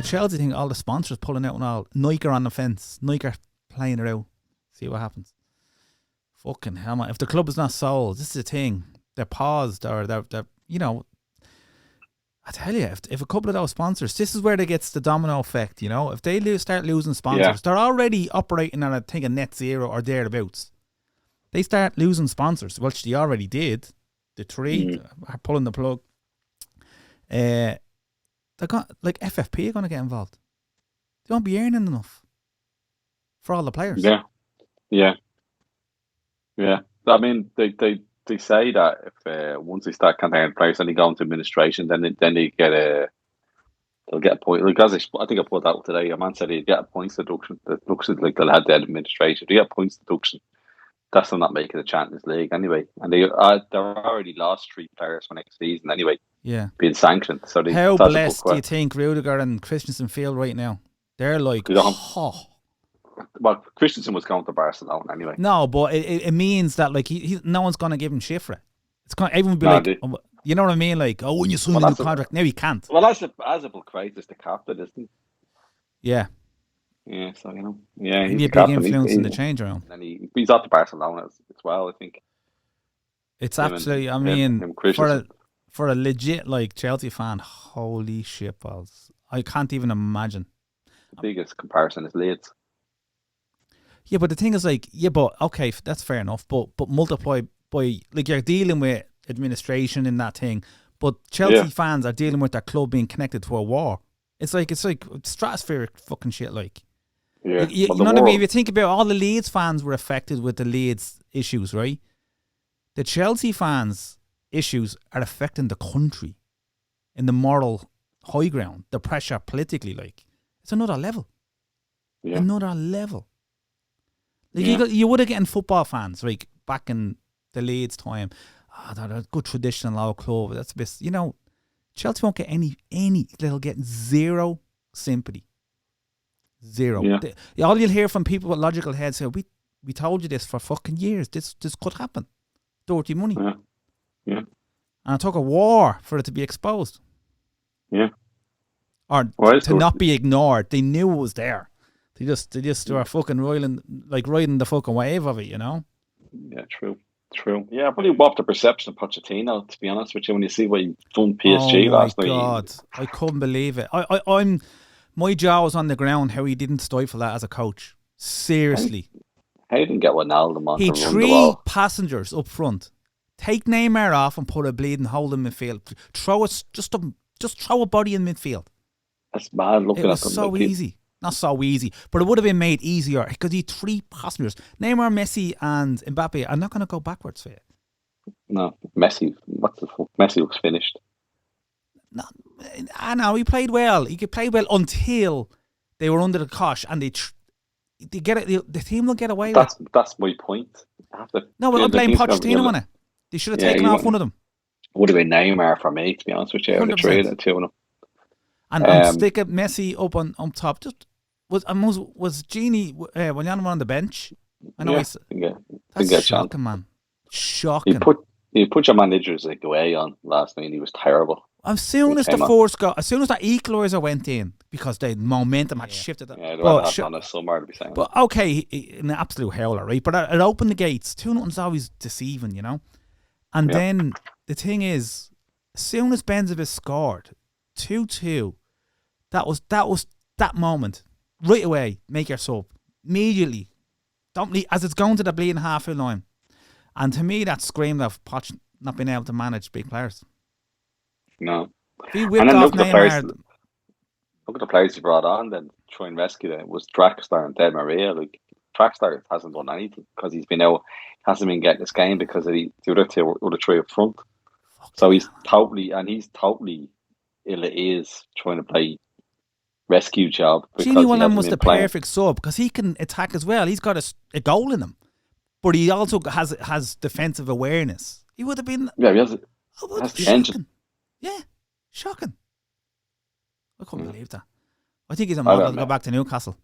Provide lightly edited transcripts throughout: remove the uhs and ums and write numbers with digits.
Chelsea thing, all the sponsors pulling out and all. Nike are on the fence. Nike are playing it out. See what happens. Fucking hell, man. If the club is not sold, this is the thing. They're paused or they're you know, I tell you, if a couple of those sponsors, this is where they gets the domino effect, you know. If they start losing sponsors, they're already operating on, I think, a net zero or thereabouts. They start losing sponsors, which they already did. The three are pulling the plug. They're got, like, FFP are going to get involved. They won't be earning enough for all the players. Yeah. I mean, they say that if once they start containing players and they go into administration, then they get they'll get a point. Like, I think I put that today. A man said he'd get a points deduction. That looks like they'll have that administration. They get a points deduction. That's them not making the Champions League anyway, and they're already lost 3 players for next season anyway. Yeah, being sanctioned. So how blessed do you think Rudiger and Christensen feel right now? They're like, well, Christensen was going to Barcelona anyway. No, but it means that like he no one's going to give him shit for it. It's going everyone will be like, you know what I mean? Like, oh, when you sign a new contract, now he can't. Well, as a Buckrate is the captain, isn't he? Yeah. Yeah, so you know, yeah, he'd be a big influence in the change around. And he's off to Barcelona as well, I think. It's absolutely. I mean, for a legit like Chelsea fan, holy shit balls! I can't even imagine. The biggest comparison is Leeds. Yeah, but the thing is, like, but okay, that's fair enough. But multiply by, like, you're dealing with administration in that thing. But Chelsea fans are dealing with their club being connected to a war. It's like stratospheric fucking shit, like. Yeah, you know what I mean? If you think about it, all the Leeds fans were affected with the Leeds issues, right? The Chelsea fans' issues are affecting the country in the moral high ground, the pressure politically, like. It's another level. Yeah. Another level. Like you would have gotten football fans, like, back in the Leeds time. They're a good traditional old club. That's a bit, you know, Chelsea won't get any. They'll get zero sympathy. Zero. Yeah. All you'll hear from people with logical heads say, we told you this for fucking years. This could happen. Dirty money. Yeah. And it took a war for it to be exposed. Yeah. Or to not be ignored. They knew it was there. They just were fucking riding the fucking wave of it, you know? Yeah, true. Yeah, but he whopped the perception of Pochettino, to be honest with you, when you see what he done PSG last night. Oh my God. I couldn't believe it. I'm my jaw was on the ground how he didn't stifle that as a coach. Seriously. How didn't get Wijnaldum on he to run the 3 ball. passengers up front. Take Neymar off and put a bleeding hole in midfield. Just throw a body in midfield. That's mad looking at them. It was so easy. Not so easy, but it would have been made easier because he had 3 passengers. Neymar, Messi and Mbappe are not going to go backwards for you. No, Messi. What the fuck? Messi was finished. No, I know he played well. He played well until they were under the cosh, and they get it. The team will get away with it. That's my point. No, but I'm blaming Pochettino on it. They should have taken off one of them. Would have been Neymar for me, to be honest with you. I would have traded 2 of them. And stick up Messi up on top. Just was Genie Wijnaldum on the bench? I know. That's shocking, man. Shocking. You put your managers like away on last night. He was terrible. As soon as the force got, as soon as that equaliser went in, because the momentum had shifted. Yeah, they had on a summer to be saying. But okay, an absolute howler, right? But it opened the gates. 2-0's always deceiving, you know. And then the thing is, as soon as Benzema scored 2-2, that was that moment. Right away, make your sub immediately. Don't leave, as it's going to the bleeding halfway line. And to me, that screamed of Poch not being able to manage big players. No. He whipped off Neymar. Look at the players he brought on then to try and rescue them. It was Draxler and Ted Maria. Like, Draxler hasn't done anything because he's been out, hasn't been getting this game because of the other 3 up front. So he's totally ill at ease trying to play rescue job. Genie Wijnaldum was the perfect sub because he can attack as well. He's got a goal in him, but he also has defensive awareness. He would have been. Yeah, he has the engine. Yeah, shocking. I couldn't believe that. I think he's a model to go back to Newcastle.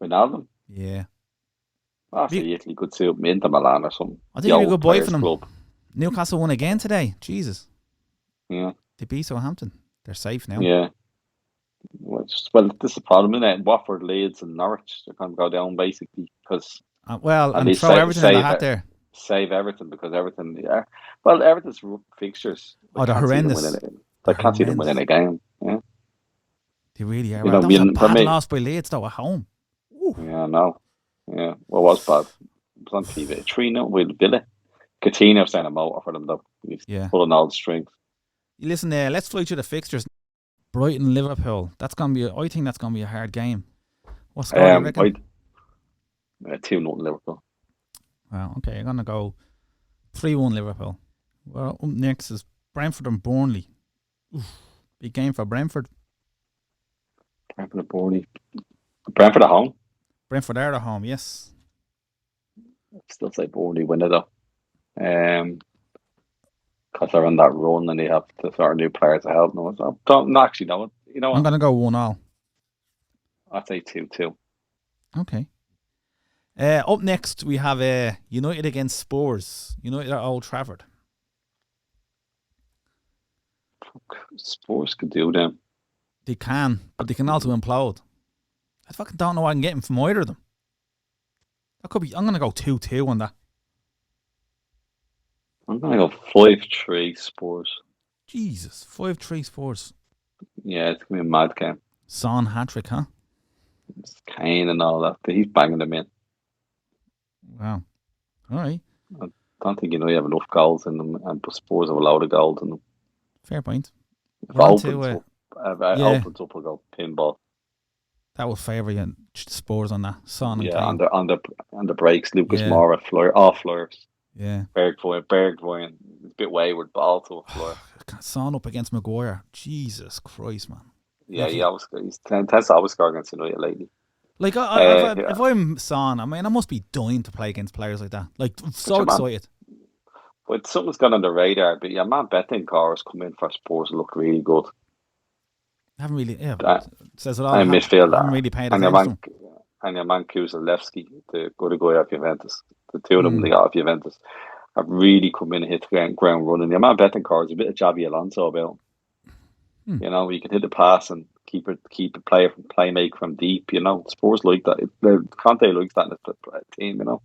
Wijnaldum? Yeah. I see Italy could see him into Milan or something. I think he'd be a good boy for them. Newcastle won again today. Jesus. Yeah. They beat Southampton. They're safe now. Yeah. Well, this is the problem, isn't it? Watford, Leeds, and Norwich, they're going to go down basically because Well, at and least throw everything in the hat there. save Everton because Everton, yeah. Well, Everton's fixtures, I Oh, they're can't see them winning horrendous. it. I They're can't see them winning horrendous. a game. Yeah, They really are. you Well, know, that was a for bad me, loss by Leeds, though, at home. Ooh. yeah, no, yeah. What was bad? It was on TV. 3-0 with Villa. Coutinho saying a motor for them though. He's Yeah. pulling all the strings. Listen, let's fly through the fixtures. Brighton, Liverpool. I think that's gonna be a hard game. What score do you reckon? 2-0 Liverpool. Well, okay, I'm gonna go 3-1 Liverpool. Well, up next is Brentford and Burnley. Oof, big game for Brentford. Brentford and Burnley. Brentford at home. Brentford are at home, yes. Still say Burnley win it though. Because they're on that run and they have the sort of new players to help them. So don't actually know it. You know I'm what? gonna go 1-1. I'd say 2-2. Okay. Up next we have United against Spurs. United at Old Trafford. Spurs could do them. They can, but they can also implode. I fucking don't know what I can get him from either of them. That could be. I'm gonna go 2-2 on that. I'm gonna go 5-3 Spurs. Jesus, 5-3 Spurs. Yeah, it's gonna be a mad game. Son hat-trick, huh? It's Kane and all that. He's banging them in. Wow. All right. I don't think you have enough goals in them, and Spurs have a load of goals in them. Fair point. If We're it on opens to up, if it yeah. opens up, we'll go pinball. That will favour you Spurs on that. Son and Yeah, Kane. on the breaks, Lucas Yeah. Moura off flyers. Yeah. Bergwijn, it's a bit wayward, but also a flyer. Son up against Maguire. Jesus Christ, man. Yeah, Like he's tends to always score against United lately. Like Yeah. if I'm Son, I mean, I must be dying to play against players like that. Like, so excited. But something's gone on the radar. But yeah, man, betting cars come in for Spurs look really good. I haven't really, says it all. And midfield, I haven't really paid and attention to him. your man Kuzelewski, the good guy at Juventus, the two of them Mm. they got at Juventus, have really come in and hit the ground running. The man betting cars a bit of Javi Alonso about. Mm. You know, you can hit the pass and keep a playmaker from deep. You know, Spurs like that. Conte likes that in the team. You know,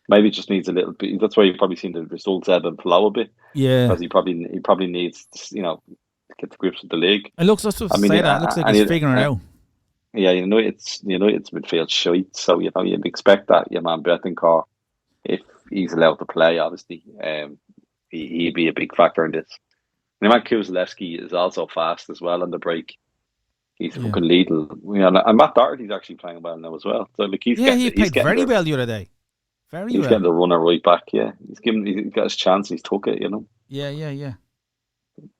maybe it just needs a little bit. That's why you've probably seen the results ebb and flow a bit. Yeah, because he probably needs to get to grips with the league. It looks like he's figuring it out. Yeah, it's midfield shite, so you'd expect that your man Betancourt, if he's allowed to play, obviously, he'd be a big factor in this. And your man Kuzelewski is also fast as well on the break. He's fucking leading. And Matt Doherty's actually playing well now as well. So like he played very well the other day. He's getting the runner right back. Yeah, he's got his chance. He's took it. Yeah.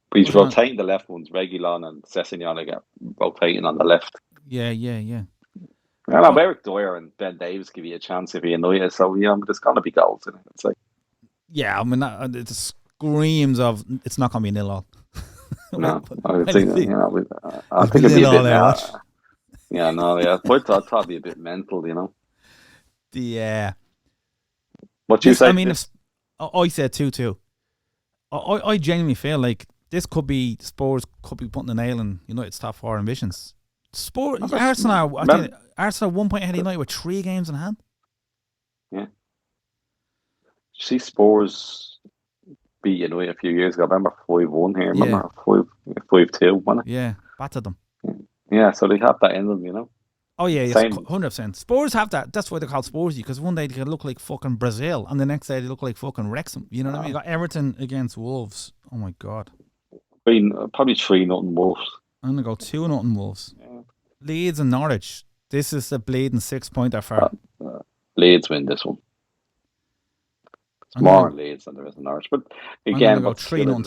But he's rotating the left ones. Reguilon and Sessegnon are rotating on the left. Yeah. I know Eric Dwyer and Ben Davies give you a chance if you annoy it. So there's gonna be goals in it. It's like, yeah, I mean, it screams of it's not gonna be 0-0. No, I think I think it'd be a bit mad. Yeah, no, yeah, but I thought it'd be a bit mental, The what you say? I mean, if I said 2-2, I genuinely feel like this could be Spurs could be putting the nail in United's top 4 ambitions. Arsenal 1 point ahead of United with 3 games in hand. Yeah. See Spurs beat United a few years ago. I remember 5-1 here. Remember 5-2, wasn't it? Yeah, battered them. Yeah, so they have that in them, Oh yeah, 100%. Spurs have that. That's why they're called Spursy, because one day they could look like fucking Brazil, and the next day they look like fucking Wrexham. You know what I mean? You got Everton against Wolves. Oh my god. Probably 3-0 Wolves. I'm gonna go 2-0 Wolves. Yeah. Leeds and Norwich. This is the bleeding 6-pointer for Leeds win this one. It's more in Leeds than there is in Norwich. But again, what's killing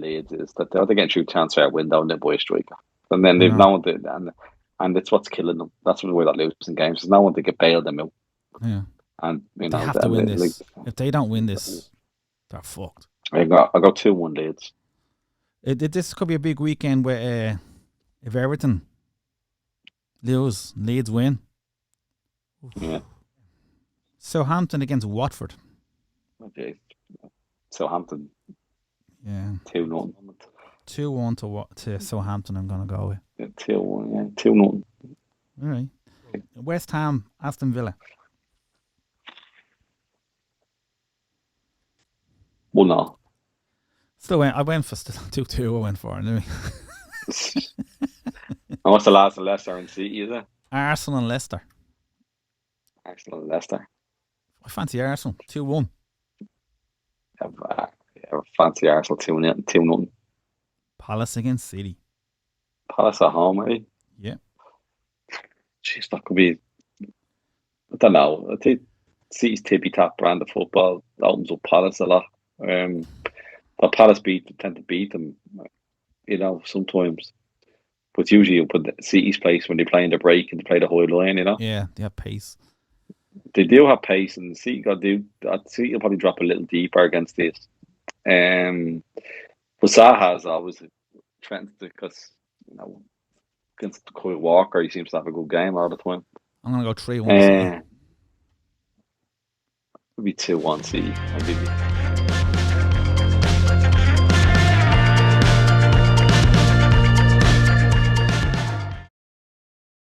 Leeds is that they're getting through transfer window and they buy a striker. And then they've no one to, and it's what's killing them. That's why they're losing games. There's no one to get bailed them out. Yeah. And they have to win this. If they don't win this, they're fucked. I got 2-1 Leeds. This could be a big weekend where if Everton lose, Leeds win. Yeah. Southampton against Watford. Okay. Southampton. Yeah. 2-0. 2-1 to Southampton. I'm gonna go with. Yeah, 2-1. Yeah, 2-0. All right. West Ham, Aston Villa. 1-0. Still went. I went for 2-2. I went for anyway. And what's the last of Leicester and City? Is it Arsenal and Leicester. Arsenal and Leicester? I fancy Arsenal 2-1. I fancy Arsenal 2-0. 2-0. Palace against City. Palace at home, maybe. Yeah. Jeez, that could be. I don't know. I think City's tippy tap brand of football opens up Palace a lot. But Palace tend to beat them, sometimes. But usually you put City's place when they play in the break and they play the high line, Yeah, they have pace. They do have pace, and City will probably drop a little deeper against this. But Zaha's always threatened because against Kyle Walker, he seems to have a good game all the time. I'm gonna go 3-1 City. Maybe 2-1 City.